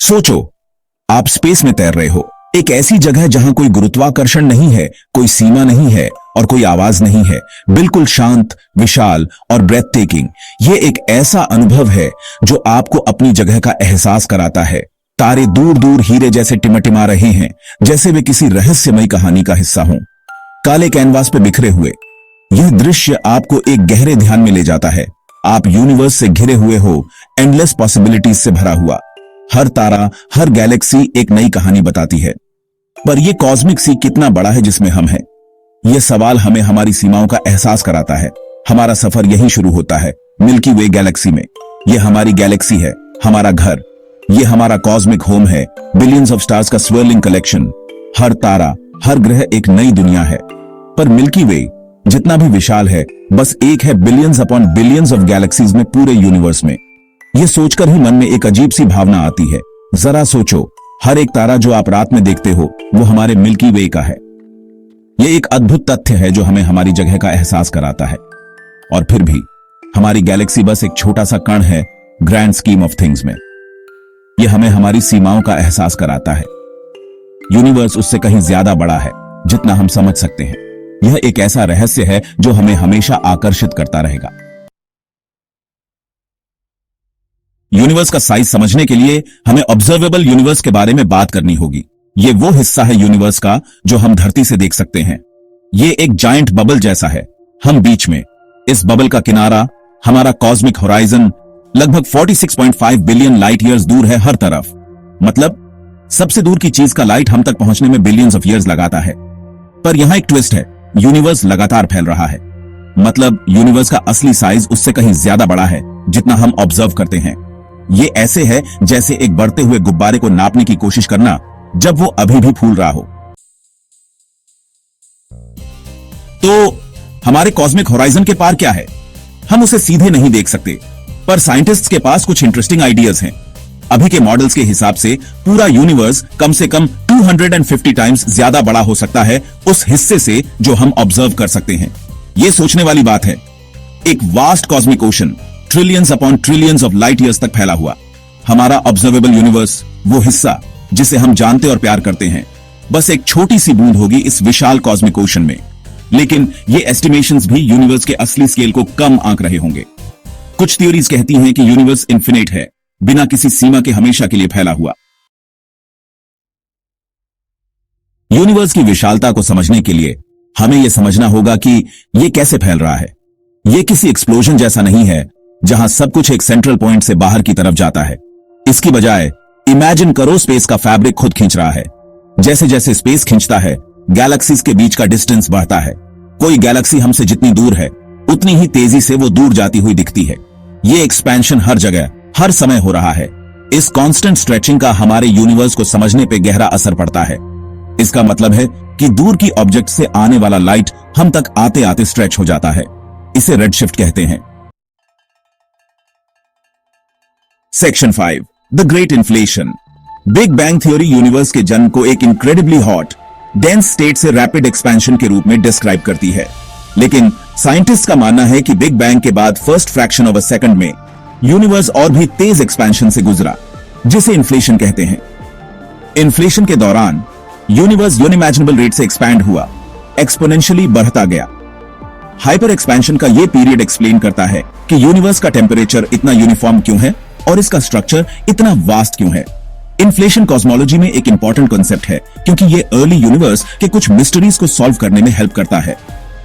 सोचो, आप स्पेस में तैर रहे हो, एक ऐसी जगह जहां कोई गुरुत्वाकर्षण नहीं है, कोई सीमा नहीं है और कोई आवाज नहीं है, बिल्कुल शांत, विशाल और ब्रेथ टेकिंग। ये एक ऐसा अनुभव है जो आपको अपनी जगह का एहसास कराता है। तारे दूर दूर हीरे जैसे टिमटिमा रहे हैं, जैसे वे किसी रहस्यमयी कहानी का हिस्सा हों। काले कैनवास पे बिखरे हुए यह दृश्य आपको एक गहरे ध्यान में ले जाता है। आप यूनिवर्स से घिरे हुए हो, एंडलेस पॉसिबिलिटीज से भरा हुआ। हर तारा, हर गैलेक्सी एक नई कहानी बताती है। पर यह कॉस्मिक सी कितना बड़ा है जिसमें हम हैं? यह सवाल हमें हमारी सीमाओं का एहसास कराता है। हमारा सफर यहीं शुरू होता है, मिल्की वे गैलेक्सी में। यह हमारी गैलेक्सी है, हमारा घर। यह हमारा कॉस्मिक होम है, बिलियंस ऑफ स्टार्स का स्वर्लिंग कलेक्शन। हर तारा, हर ग्रह एक नई दुनिया है। पर मिल्की वे जितना भी विशाल है, बस एक है billions upon billions of galaxies में पूरे यूनिवर्स में। यह सोचकर ही मन में एक अजीब सी भावना आती है। जरा सोचो, हर एक तारा जो आप रात में देखते हो वो हमारे मिल्की वे का है। यह एक अद्भुत तथ्य है जो हमें हमारी जगह का एहसास कराता है। और फिर भी हमारी गैलेक्सी बस एक छोटा सा कण है ग्रैंड स्कीम ऑफ थिंग्स में। यह हमें हमारी सीमाओं का एहसास कराता है। यूनिवर्स उससे कहीं ज्यादा बड़ा है जितना हम समझ सकते हैं। यह एक ऐसा रहस्य है जो हमें हमेशा आकर्षित करता रहेगा। यूनिवर्स का साइज समझने के लिए हमें ऑब्जर्वेबल यूनिवर्स के बारे में बात करनी होगी। यह वो हिस्सा है यूनिवर्स का जो हम धरती से देख सकते हैं। यह एक जायंट बबल जैसा है, हम बीच में। इस बबल का किनारा, हमारा कॉस्मिक होराइजन, लगभग 46.5 बिलियन लाइट ईयर्स दूर है हर तरफ। मतलब सबसे दूर की चीज का लाइट हम तक पहुंचने में बिलियंस ऑफ ईयर्स लगाता है। पर यहां एक ट्विस्ट है, यूनिवर्स लगातार फैल रहा है। मतलब यूनिवर्स का असली साइज उससे कहीं ज्यादा बड़ा है जितना हम ऑब्जर्व करते हैं। ये ऐसे है जैसे एक बढ़ते हुए गुब्बारे को नापने की कोशिश करना जब वो अभी भी फूल रहा हो। तो हमारे कॉस्मिक होराइजन के पार क्या है? हम उसे सीधे नहीं देख सकते, पर साइंटिस्ट्स के पास कुछ इंटरेस्टिंग आइडियाज हैं। अभी के मॉडल्स के हिसाब से पूरा यूनिवर्स कम से कम 250 टाइम्स ज्यादा बड़ा हो सकता है उस हिस्से से जो हम ऑब्जर्व कर सकते हैं। यह सोचने वाली बात है। एक vast cosmic ocean, trillions upon trillions of light years तक फैला हुआ। हमारा ऑब्जर्वेबल यूनिवर्स, वो हिस्सा जिसे हम जानते और प्यार करते हैं, बस एक छोटी सी बूंद होगी इस विशाल कॉस्मिक ओशन में। लेकिन ये एस्टिमेशंस भी यूनिवर्स के असली स्केल को कम आंक रहे होंगे। कुछ थ्योरीज कहती हैं कि यूनिवर्स इन्फिनिट है, बिना किसी सीमा के हमेशा के लिए फैला हुआ। यूनिवर्स की विशालता को समझने के लिए हमें यह समझना होगा कि यह कैसे फैल रहा है। यह किसी एक्सप्लोजन जैसा नहीं है जहां सब कुछ एक सेंट्रल पॉइंट से बाहर की तरफ जाता है। इसकी बजाय इमेजिन करो स्पेस का फैब्रिक खुद खींच रहा है। जैसे जैसे स्पेस खींचता है, गैलेक्सीज के बीच का डिस्टेंस बढ़ता है। कोई गैलेक्सी हमसे जितनी दूर है, उतनी ही तेजी से वो दूर जाती हुई दिखती है। ये एक्सपेंशन हर जगह, हर समय हो रहा है। इस कांस्टेंट स्ट्रेचिंग का हमारे यूनिवर्स को समझने पे गहरा असर पड़ता है। इसका मतलब है कि दूर की ऑब्जेक्ट से आने वाला लाइट हम तक आते आते स्ट्रेच हो जाता है। इसे रेडशिफ्ट कहते हैं। Section 5, the great inflation. Big bang theory universe के जन्म को एक इनक्रेडिबली हॉट, डेंस स्टेट से रैपिड एक्सपेंशन के रूप में डिस्क्राइब करती है। लेकिन साइंटिस्ट का मानना है कि बिग बैंग के बाद first fraction of a second में यूनिवर्स और भी तेज एक्सपेंशन से गुजरा, जिसे इन्फ्लेशन कहते हैं। इन्फ्लेशन के दौरान यूनिवर्स यूनिमैजिनेबल रेट से एक्सपैंड हुआ, एक्सपोनेंशियली बढ़ता गया। हाइपर एक्सपेंशन का यह पीरियड एक्सप्लेन करता है कि यूनिवर्स का टेम्परेचर इतना यूनिफॉर्म क्यों है और इसका स्ट्रक्चर इतना वास्ट क्यों है। इन्फ्लेशन कॉस्मोलॉजी में एक इंपॉर्टेंट कॉन्सेप्ट है क्योंकि ये अर्ली यूनिवर्स के कुछ मिस्टरीज को सॉल्व करने में हेल्प करता है।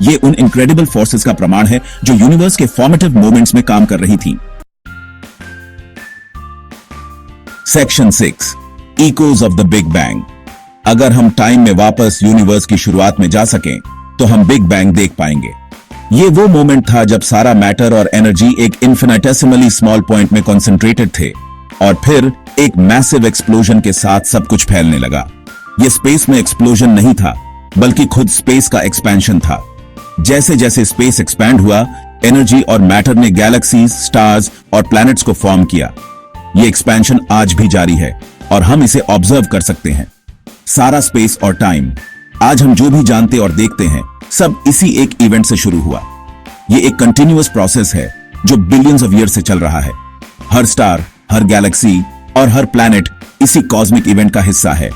ये उन इनक्रेडिबल फोर्सेस का प्रमाण है जो यूनिवर्स के फॉर्मेटिव मोमेंट्स में काम कर रही थी। Section 6, echoes of the big bang. अगर हम टाइम में वापस यूनिवर्स की शुरुआत में जा सकें तो हम बिग बैंग देख पाएंगे। ये वो मोमेंट था जब सारा मैटर और एनर्जी एक इन्फिनिटेसिमली स्मॉल पॉइंट में कॉन्सेंट्रेटेड थे और फिर एक मैसिव एक्सप्लोजन के साथ सब कुछ फैलने लगा। यह स्पेस में एक्सप्लोजन नहीं था, बल्कि खुद स्पेस का एक्सपेंशन था। जैसे जैसे स्पेस एक्सपैंड हुआ, एनर्जी और मैटर ने गैलेक्सीज, स्टार्स और प्लैनेट्स को फॉर्म किया। यह एक्सपेंशन आज भी जारी है और हम इसे ऑब्जर्व कर सकते हैं। सारा स्पेस और टाइम, आज हम जो भी जानते और देखते हैं, सब इसी एक इवेंट से शुरू हुआ। यह एक कंटिन्यूअस प्रोसेस है जो बिलियंस ऑफ ईयर से चल रहा है। हर स्टार, हर गैलेक्सी और हर प्लैनेट इसी कॉस्मिक इवेंट का हिस्सा है।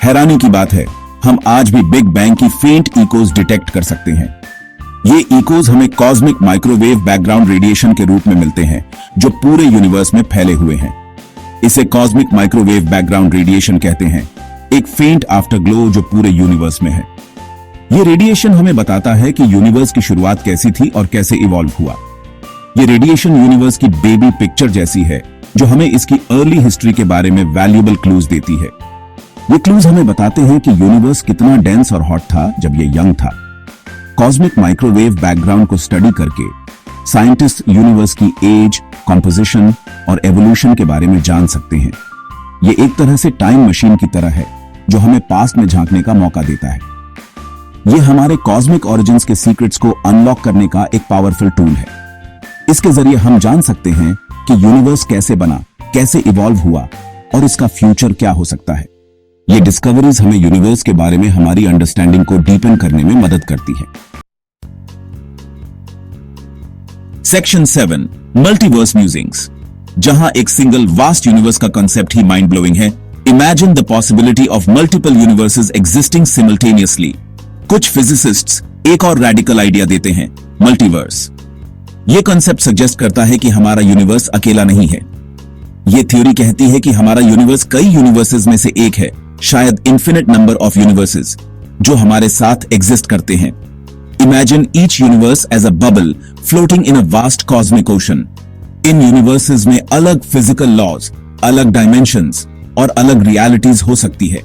हैरानी की बात है, हम आज भी बिग बैंग की फेंट इकोज डिटेक्ट कर सकते हैं। ये इकोज हमें कॉस्मिक माइक्रोवेव बैकग्राउंड रेडिएशन के रूप में मिलते हैं, जो पूरे यूनिवर्स में फैले हुए हैं। इसे कॉस्मिक माइक्रोवेव बैकग्राउंड रेडिएशन कहते हैं, एक फेंट आफ्टर ग्लो जो पूरे यूनिवर्स में है। ये रेडिएशन हमें बताता है कि यूनिवर्स की शुरुआत कैसी थी और कैसे इवॉल्व हुआ। ये रेडिएशन यूनिवर्स की बेबी पिक्चर जैसी है, जो हमें इसकी अर्ली हिस्ट्री के बारे में वैल्यूएबल क्लूज देती है। ये क्लूज हमें बताते हैं कि यूनिवर्स कितना डेंस और हॉट था जब ये यंग था। कॉस्मिक माइक्रोवेव बैकग्राउंड को स्टडी करके साइंटिस्ट यूनिवर्स की एज, कॉम्पोजिशन और एवोल्यूशन के बारे में जान सकते हैं। ये एक तरह से टाइम मशीन की तरह है, जो हमें पास्ट में झांकने का मौका देता है। ये हमारे कॉस्मिक ओरिजिन्स के सीक्रेट्स को अनलॉक करने का एक पावरफुल टूल है। इसके जरिए हम जान सकते हैं कि यूनिवर्स कैसे बना, कैसे इवॉल्व हुआ और इसका फ्यूचर क्या हो सकता है। ये डिस्कवरीज हमें यूनिवर्स के बारे में हमारी अंडरस्टैंडिंग को डीपन करने में मदद करती है। सेक्शन 7, मल्टीवर्स म्यूजिंग्स, जहां एक सिंगल वास्ट यूनिवर्स का कंसेप्ट ही माइंड ब्लोइंग है। Imagine the possibility of multiple universes existing simultaneously. कुछ फिजिसिस्ट्स एक और रेडिकल आइडिया देते हैं, मल्टीवर्स। यह कंसेप्ट सजेस्ट करता है कि हमारा यूनिवर्स अकेला नहीं है। यह थ्योरी कहती है कि हमारा यूनिवर्स कई यूनिवर्सेस में से एक है, शायद इन्फिनिट नंबर ऑफ यूनिवर्सेस, जो हमारे साथ एग्जिस्ट करते हैं। Imagine each universe as a bubble floating in a vast cosmic ocean. इन यूनिवर्सेस में अलग फिजिकल लॉज, अलग डायमेंशंस और अलग रियलिटीज हो सकती है।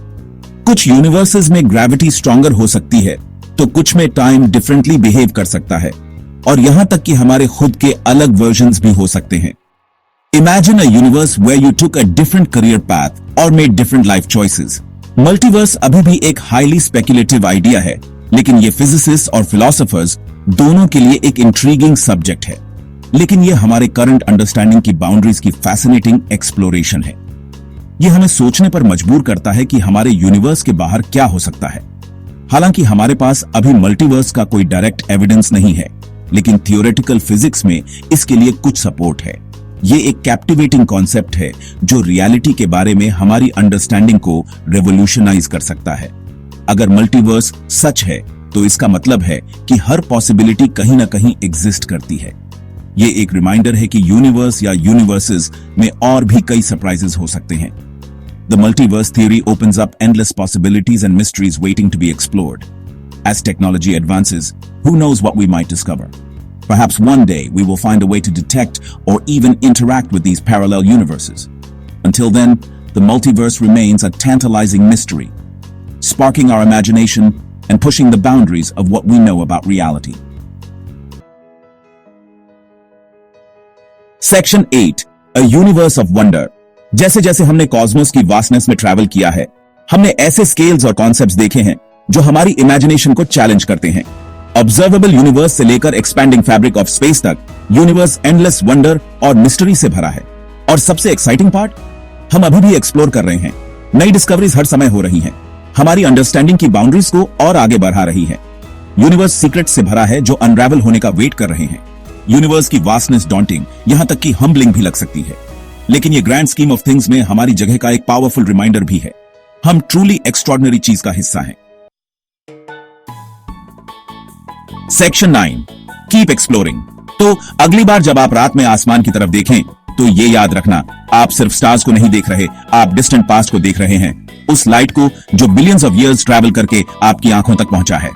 कुछ यूनिवर्सेस में ग्रेविटी स्ट्रॉन्गर हो सकती है, तो कुछ में टाइम डिफरेंटली बिहेव कर सकता है, और यहां तक कि हमारे खुद के अलग वर्जन्स भी हो सकते हैं। Imagine a universe where you took a different career path और made different life choices. Multiverse अभी भी एक हाईली स्पेक्युलेटिव आइडिया है, लेकिन ये फिजिसिस्ट और फिलोसोफर्स दोनों के लिए एक इंट्रीगिंग सब्जेक्ट है। लेकिन ये हमारे करंट अंडरस्टैंडिंग की बाउंड्रीज की फैसिनेटिंग एक्सप्लोरेशन है। ये हमें सोचने पर मजबूर करता है कि हमारे यूनिवर्स के बाहर क्या हो सकता है। हालांकि हमारे पास अभी मल्टीवर्स का कोई डायरेक्ट एविडेंस नहीं है, लेकिन थियोरेटिकल फिजिक्स में इसके लिए कुछ सपोर्ट है। ये एक कैप्टिवेटिंग कॉन्सेप्ट है, जो रियलिटी के बारे में हमारी अंडरस्टैंडिंग को रेवोल्यूशनाइज कर सकता है। अगर मल्टीवर्स सच है, तो इसका मतलब है कि हर पॉसिबिलिटी कहीं ना कहीं एग्जिस्ट करती है। ये एक रिमाइंडर है कि यूनिवर्स या यूनिवर्सेस में और भी कई सरप्राइजेस हो सकते हैं। The multiverse theory opens up endless possibilities and mysteries waiting to be explored. As technology advances, who knows what we might discover? Perhaps one day we will find a way to detect or even interact with these parallel universes. Until then, the multiverse remains a tantalizing mystery, sparking our imagination and pushing the boundaries of what we know about reality. Section 8, A Universe of Wonder. जैसे जैसे हमने Cosmos की vastness में travel किया है, हमने ऐसे scales और कॉन्सेप्ट्स देखे हैं जो हमारी इमेजिनेशन को चैलेंज करते हैं। ऑब्जर्वेबल यूनिवर्स से लेकर एक्सपैंडिंग फैब्रिक ऑफ स्पेस तक, यूनिवर्स एंडलेस वंडर और मिस्ट्री से भरा है। और सबसे एक्साइटिंग पार्ट, हम अभी भी एक्सप्लोर कर रहे हैं। नई डिस्कवरीज हर समय हो रही हैं, हमारी अंडरस्टैंडिंग की बाउंड्रीज को और आगे बढ़ा रही है। यूनिवर्स सीक्रेट से भरा है जो अनरेवल होने का वेट कर रहे हैं। यूनिवर्स की वास्टनेस डॉन्टिंग, यहां तक कि हम्बलिंग भी लग सकती है, लेकिन ये ग्रैंड स्कीम ऑफ थिंग्स में हमारी जगह का एक पावरफुल रिमाइंडर भी है। हम ट्रूली एक्स्ट्रॉर्डिनरी चीज का हिस्सा हैं। Section 9, keep exploring. तो अगली बार जब आप रात में आसमान की तरफ देखें, तो ये याद रखना, आप सिर्फ स्टार्स को नहीं देख रहे, आप डिस्टेंट पास्ट को देख रहे हैं, उस लाइट को जो बिलियंस ऑफ ईयर्स ट्रैवल करके आपकी आंखों तक पहुंचा है।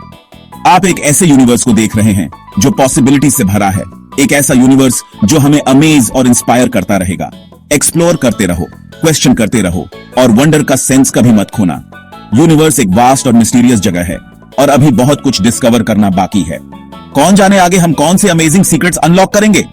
आप एक ऐसे यूनिवर्स को देख रहे हैं जो पॉसिबिलिटी से भरा है, एक ऐसा यूनिवर्स जो हमें अमेज और इंस्पायर करता रहेगा। एक्सप्लोर करते रहो, क्वेश्चन करते रहो और वंडर का सेंस कभी मत खोना। यूनिवर्स एक वास्ट और मिस्टीरियस जगह है और अभी बहुत कुछ डिस्कवर करना बाकी है। कौन जाने आगे हम कौन से अमेजिंग सीक्रेट्स अनलॉक करेंगे।